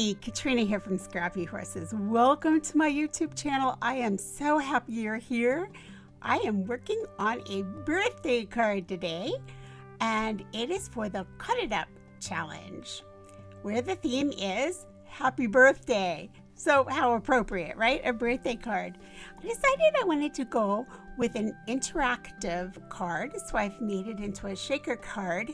Hey, Katrina here from Scrappy Horses. Welcome to my YouTube channel. I am so happy you're here. I am working on a birthday card today, and it is for the Cut It Up Challenge, where the theme is Happy Birthday. So how appropriate, right? A birthday card. I decided I wanted to go with an interactive card, so I've made it into a shaker card.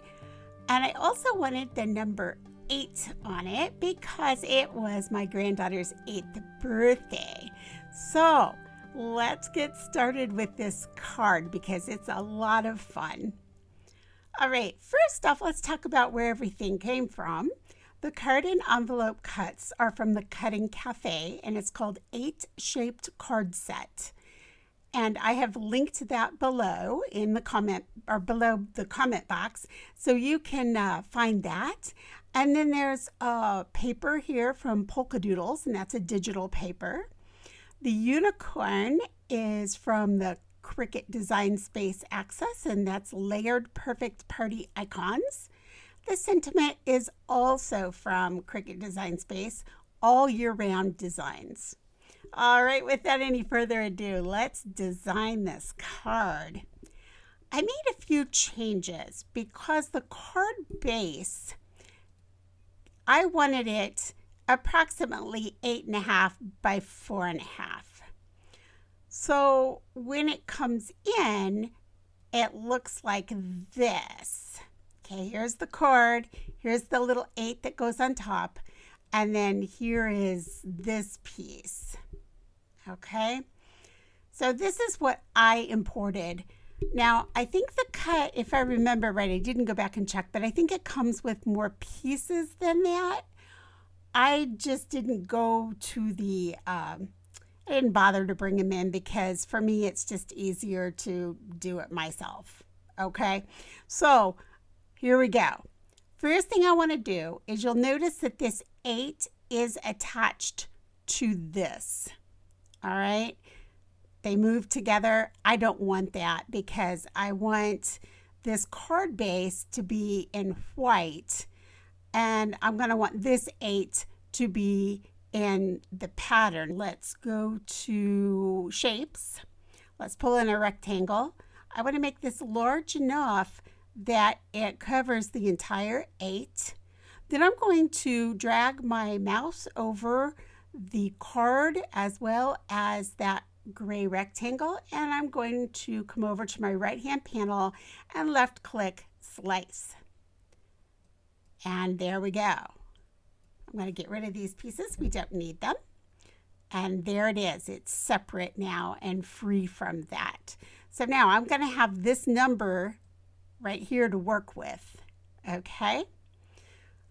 And I also wanted the number 8 on it because it was my granddaughter's 8th birthday. So let's get started with this card because it's a lot of fun. All right, first off, let's talk about where everything came from. The card and envelope cuts are from the Cutting Cafe, and it's called 8 Shaped Card Set. And I have linked that below in the comment, or below the comment box, so you can find that. And then there's a paper here from Polka Doodles, and that's a digital paper. The unicorn is from the Cricut Design Space Access, and that's layered perfect party icons. The sentiment is also from Cricut Design Space, all year-round designs. All right, without any further ado, let's design this card. I made a few changes because the card base, I wanted it approximately 8.5 by 4.5. So when it comes in, it looks like this. Okay, here's the card. Here's the little 8 that goes on top. And then here is this piece. Okay, so this is what I imported. Now, I think the cut, if I remember right, I didn't go back and check, but I think it comes with more pieces than that. I just didn't go to the, I didn't bother to bring them in because for me, it's just easier to do it myself. Okay, so here we go. First thing I want to do is you'll notice that this 8 is attached to this. All right, they move together. I don't want that because I want this card base to be in white, and I'm going to want this 8 to be in the pattern. Let's go to shapes. Let's pull in a rectangle. I want to make this large enough that it covers the entire 8. Then I'm going to drag my mouse over the card as well as that gray rectangle, and I'm going to come over to my right hand panel and left click slice. And there we go. I'm going to get rid of these pieces. We don't need them. And there it is. It's separate now and free from that. So now I'm going to have this number right here to work with. Okay.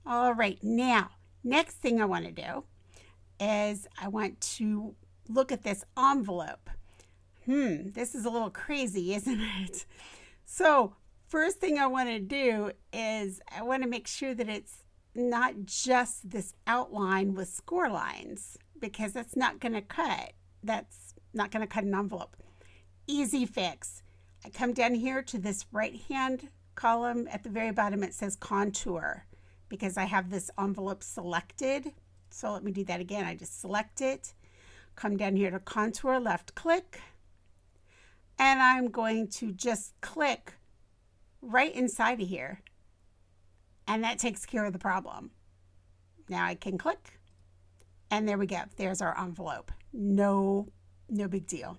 All right. Now, next thing I want to do is I want to look at this envelope. This is a little crazy, isn't it? So first thing I want to do is I want to make sure that it's not just this outline with score lines, because that's not going to cut. That's not going to cut an envelope. Easy fix. I come down here to this right hand column. At the very bottom it says contour because I have this envelope selected. So let me do that again. I just select it, come down here to contour, left click, and I'm going to just click right inside of here. And that takes care of the problem. Now I can click, and there we go. There's our envelope. No big deal.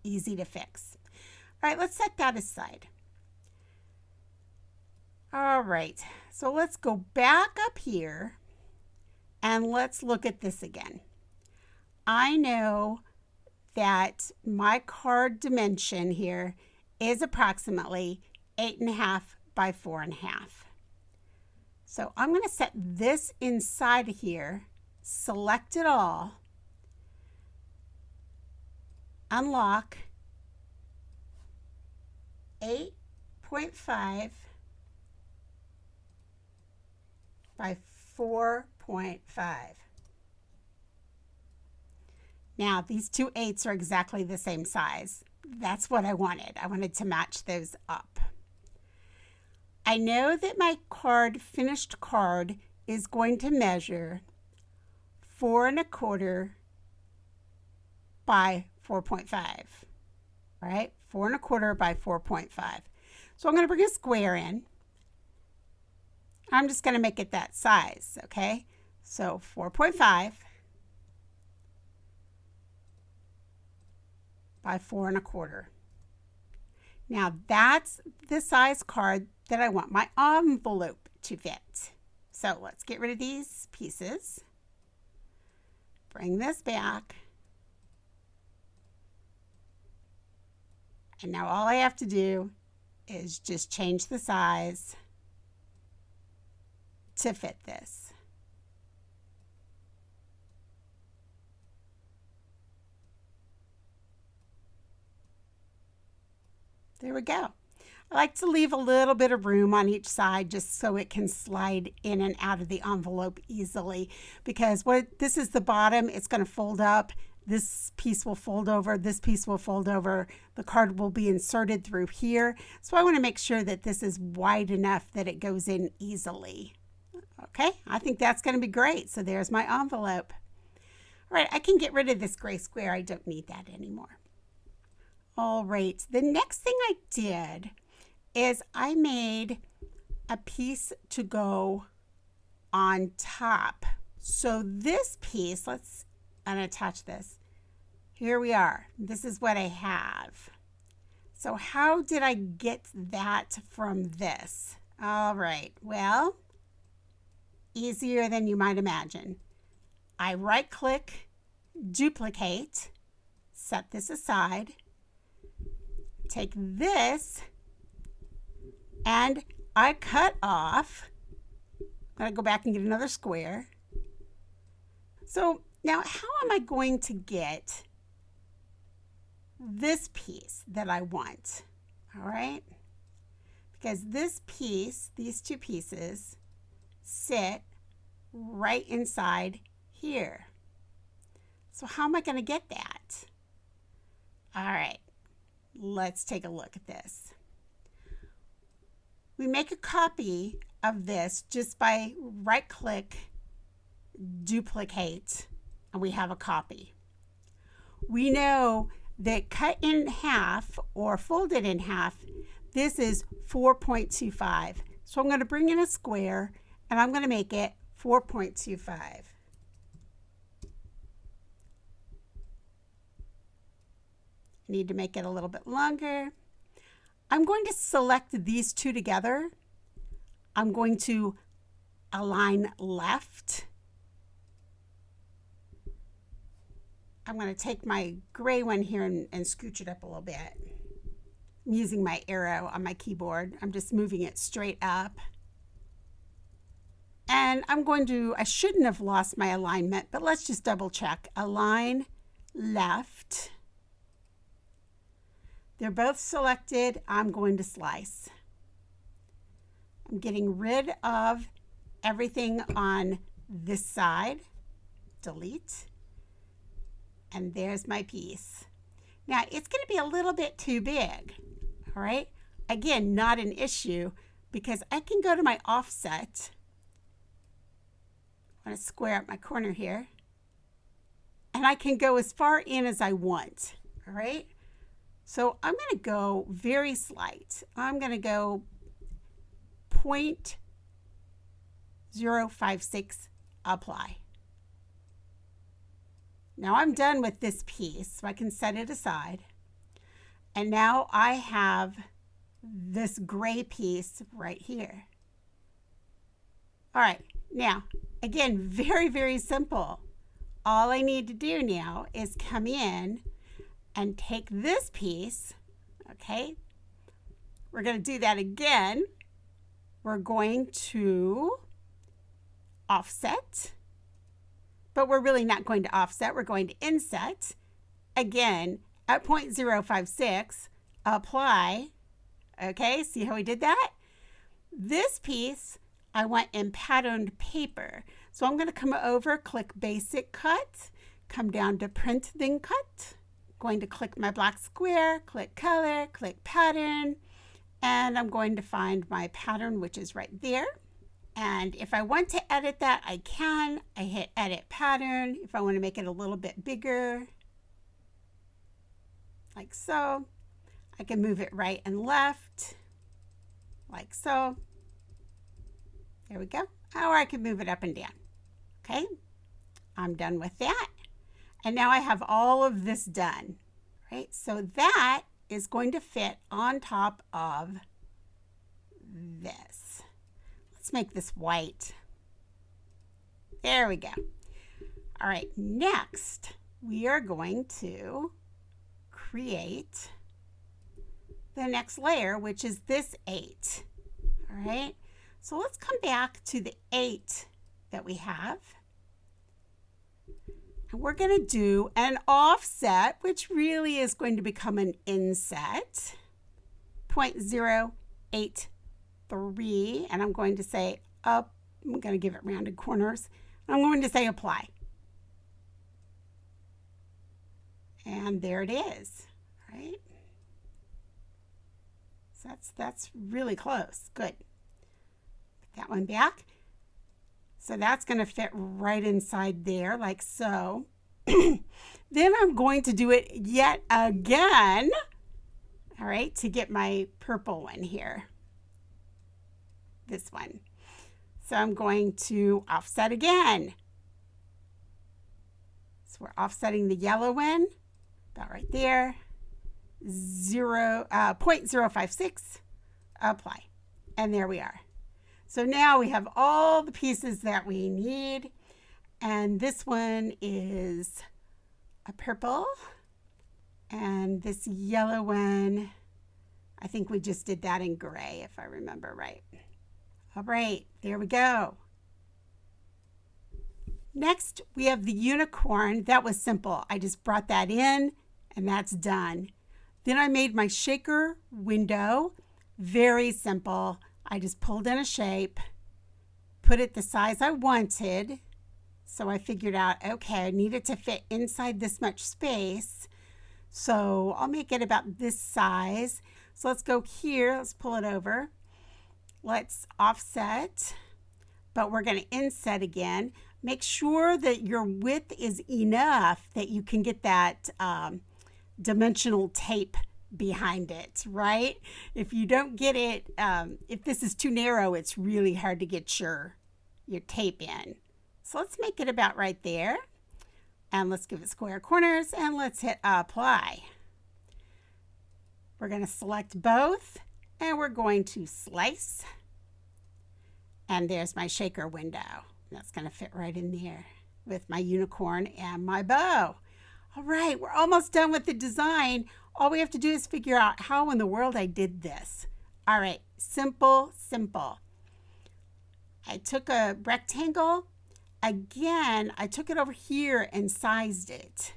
Easy to fix. All right, let's set that aside. All right, so let's go back up here. And let's look at this again. I know that my card dimension here is approximately 8.5 by 4.5. So I'm going to set this inside of here, select it all, unlock 8.5 by 4.5. Now these two 8s are exactly the same size. That's what I wanted. I wanted to match those up. I know that my finished card is going to measure 4¼ by 4.5. All right, 4¼ by 4.5. So I'm going to bring a square in. I'm just going to make it that size, okay? So 4.5 by 4¼ Now that's the size card that I want my envelope to fit. So let's get rid of these pieces. Bring this back. And now all I have to do is just change the size to fit this. There we go. I like to leave a little bit of room on each side just so it can slide in and out of the envelope easily, because this is the bottom, it's going to fold up. This piece will fold over, this piece will fold over, the card will be inserted through here. So I want to make sure that this is wide enough that it goes in easily. Okay, I think that's going to be great. So there's my envelope. All right, I can get rid of this gray square. I don't need that anymore. All right, the next thing I did is I made a piece to go on top. So this piece, let's unattach this. Here we are. This is what I have. So how did I get that from this? All right, well, easier than you might imagine. I right-click, duplicate, set this aside, take this, and I cut off. I'm going to go back and get another square. So now how am I going to get this piece that I want? All right, because this piece, these two pieces, sit right inside here. So how am I going to get that? All right, let's take a look at this. We make a copy of this just by right-click, duplicate, and we have a copy. We know that cut in half or folded in half, this is 4.25. So I'm going to bring in a square and I'm going to make it 4.25. Need to make it a little bit longer. I'm going to select these two together. I'm going to align left. I'm going to take my gray one here and scooch it up a little bit. I'm using my arrow on my keyboard. I'm just moving it straight up. And I'm going to, I shouldn't have lost my alignment, but let's just double check. Align left. They're both selected. I'm going to slice. I'm getting rid of everything on this side. Delete. And there's my piece. Now it's going to be a little bit too big. All right. Again, not an issue because I can go to my offset. I'm going to square up my corner here. And I can go as far in as I want. All right. So I'm going to go very slight. I'm going to go 0.056, apply. Now I'm done with this piece, so I can set it aside. And now I have this gray piece right here. All right, now, again, very, very simple. All I need to do now is come in and take this piece, okay? We're going to do that again. We're going to offset, but we're really not going to offset. We're going to inset. Again, at 0.056, apply. Okay, see how we did that? This piece, I want in patterned paper. So I'm going to come over, click Basic Cut, come down to Print, then Cut. Going to click my black square, click Color, click Pattern, and I'm going to find my pattern, which is right there. And if I want to edit that, I can. I hit edit pattern. If I want to make it a little bit bigger, like so, I can move it right and left, like so. There we go. Or I can move it up and down. Okay, I'm done with that. And now I have all of this done, right? So that is going to fit on top of this. Let's make this white. There we go. All right, next we are going to create the next layer, which is this 8. All right, so let's come back to the 8 that we have. And we're going to do an offset, which really is going to become an inset, 0.083. And I'm going to say up, I'm going to give it rounded corners. I'm going to say apply. And there it is, right? So that's really close. Good. Put that one back. So that's going to fit right inside there, like so. Then I'm going to do it yet again, all right, to get my purple one here. This one. So I'm going to offset again. So we're offsetting the yellow one, about right there. 0.056, apply. And there we are. So now we have all the pieces that we need. And this one is a purple. And this yellow one, I think we just did that in gray, if I remember right. All right, there we go. Next, we have the unicorn. That was simple. I just brought that in, and that's done. Then I made my shaker window. Very simple. I just pulled in a shape, put it the size I wanted. So I figured out, okay, I need it to fit inside this much space. So I'll make it about this size. So let's go here. Let's pull it over. Let's offset, but we're going to inset again. Make sure that your width is enough that you can get that dimensional tape behind it, right? If you don't get it, if this is too narrow, it's really hard to get your tape in. So let's make it about right there. And let's give it square corners and let's hit apply. We're going to select both and we're going to slice. And there's my shaker window. That's going to fit right in there with my unicorn and my bow. All right, we're almost done with the design. All we have to do is figure out how in the world I did this. All right, simple, simple. I took a rectangle. Again, I took it over here and sized it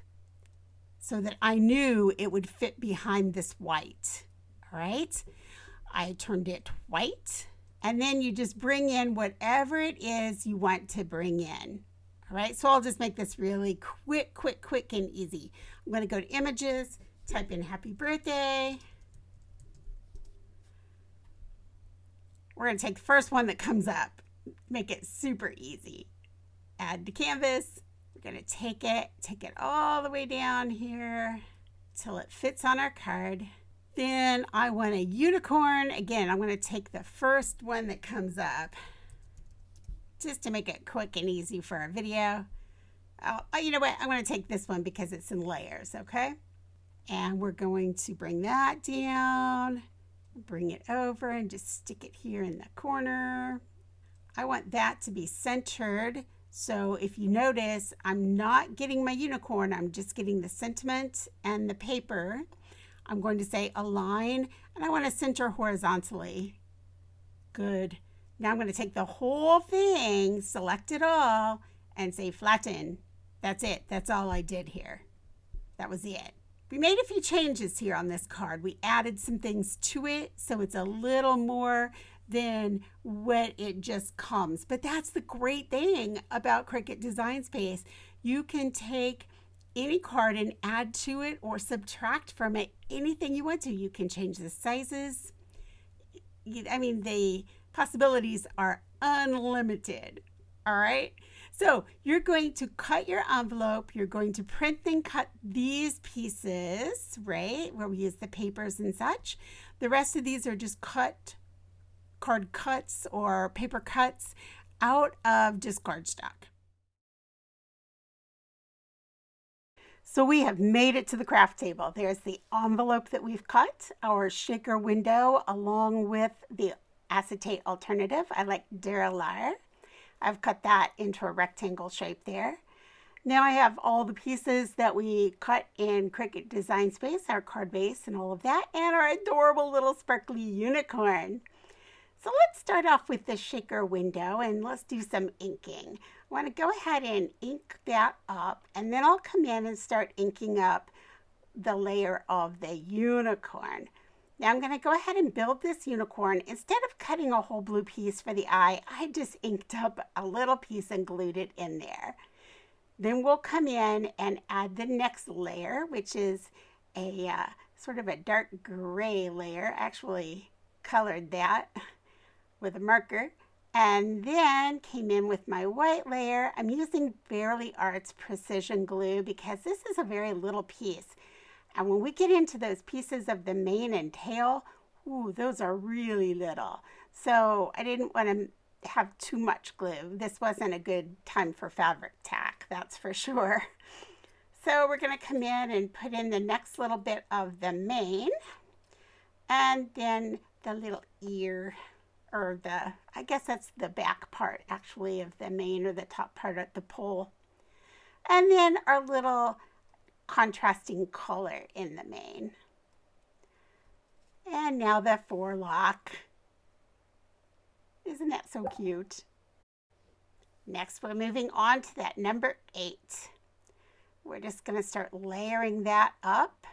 so that I knew it would fit behind this white. All right, I turned it white. And then you just bring in whatever it is you want to bring in. All right, so I'll just make this really quick and easy. I'm going to go to images, type in happy birthday. We're going to take the first one that comes up, make it super easy. Add to canvas. We're going to take it all the way down here till it fits on our card. Then I want a unicorn. Again, I'm going to take the first one that comes up just to make it quick and easy for our video. You know what? I'm going to take this one because it's in layers, okay? And we're going to bring that down, bring it over and just stick it here in the corner. I want that to be centered. So if you notice, I'm not getting my unicorn. I'm just getting the sentiment and the paper. I'm going to say align, and I want to center horizontally. Good. Now I'm going to take the whole thing, select it all, and say flatten. That's it. That's all I did here. That was it. We made a few changes here on this card. We added some things to it, so it's a little more than what it just comes. But that's the great thing about Cricut Design Space. You can take any card and add to it or subtract from it anything you want to. You can change the sizes. I mean, the Possibilities are unlimited. All right. So you're going to cut your envelope. You're going to print and cut these pieces, right, where we use the papers and such. The rest of these are just card cuts or paper cuts out of just cardstock. So we have made it to the craft table. There's the envelope that we've cut, our shaker window, along with the acetate alternative. I like Dura-Lar. I've cut that into a rectangle shape there. Now I have all the pieces that we cut in Cricut Design Space, our card base and all of that, and our adorable little sparkly unicorn. So let's start off with the shaker window and let's do some inking. I want to go ahead and ink that up, and then I'll come in and start inking up the layer of the unicorn. Now I'm going to go ahead and build this unicorn. Instead of cutting a whole blue piece for the eye, I just inked up a little piece and glued it in there. Then we'll come in and add the next layer, which is a sort of a dark gray layer. Actually colored that with a marker. And then came in with my white layer. I'm using Fairly Arts Precision Glue because this is a very little piece. And when we get into those pieces of the mane and tail, ooh, those are really little. So I didn't want to have too much glue. This wasn't a good time for Fabri-Tac, that's for sure. So we're going to come in and put in the next little bit of the mane. And then the little ear, or I guess that's the back part actually of the mane, or the top part of the pole. And then our little contrasting color in the mane. And now the forelock. Isn't that so cute? Next, we're moving on to that number 8. We're just going to start layering that up.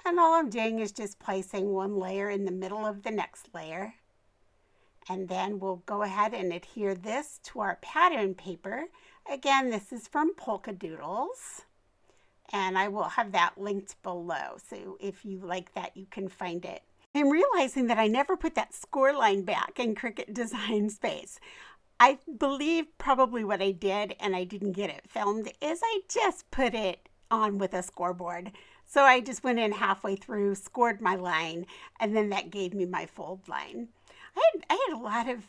And all I'm doing is just placing one layer in the middle of the next layer. And then we'll go ahead and adhere this to our pattern paper. Again, this is from Polka Doodles. And I will have that linked below. So if you like that, you can find it. I'm realizing that I never put that score line back in Cricut Design Space. I believe probably what I did, and I didn't get it filmed, is I just put it on with a scoreboard. So I just went in halfway through, scored my line, and then that gave me my fold line. I had a lot of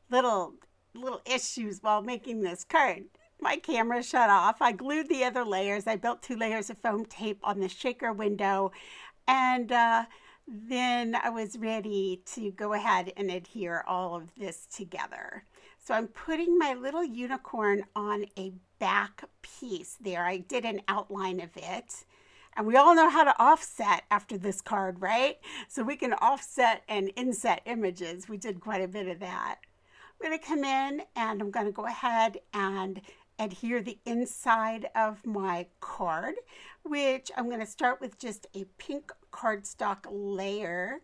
little issues while making this card. My camera shut off. I glued the other layers. I built 2 layers of foam tape on the shaker window. And then I was ready to go ahead and adhere all of this together. So I'm putting my little unicorn on a back piece there. I did an outline of it. And we all know how to offset after this card, right? So we can offset and inset images. We did quite a bit of that. I'm going to come in and I'm going to go ahead and adhere the inside of my card, which I'm going to start with just a pink cardstock layer.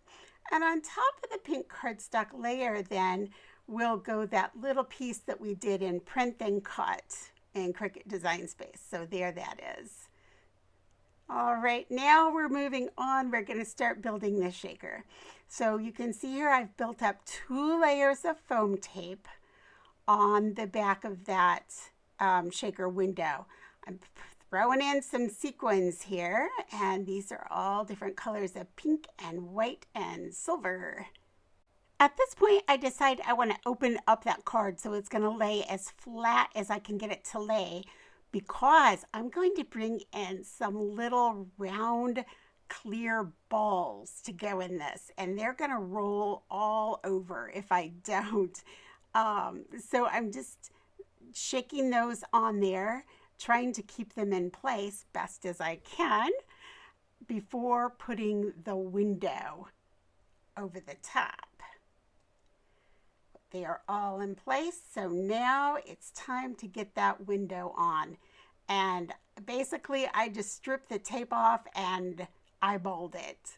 And on top of the pink cardstock layer, then we'll go that little piece that we did in print and cut in Cricut Design Space. So there that is. All right, now we're moving on. We're going to start building the shaker. So you can see here I've built up 2 layers of foam tape on the back of that shaker window. I'm throwing in some sequins here, and these are all different colors of pink and white and silver. At this point, I decide I want to open up that card so it's going to lay as flat as I can get it to lay, because I'm going to bring in some little round clear balls to go in this, and they're going to roll all over if I don't. So I'm just shaking those on there, trying to keep them in place best as I can before putting the window over the top. They are all in place, so now it's time to get that window on. And basically I just stripped the tape off and eyeballed it.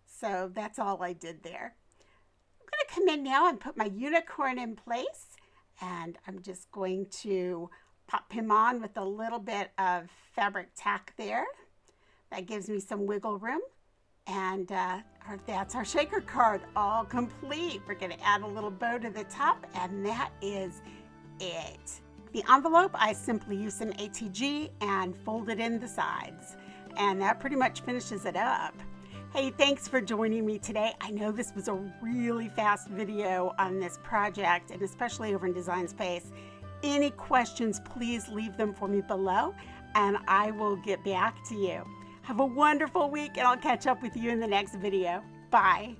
So that's all I did there. I'm going to come in now and put my unicorn in place, and I'm just going to pop him on with a little bit of Fabri-Tac there. That gives me some wiggle room. And that's our shaker card all complete. We're going to add a little bow to the top, and that is it. The envelope, I simply use some ATG and fold it in the sides. And that pretty much finishes it up. Hey, thanks for joining me today. I know this was a really fast video on this project, and especially over in Design Space. Any questions, please leave them for me below, and I will get back to you. Have a wonderful week, and I'll catch up with you in the next video. Bye.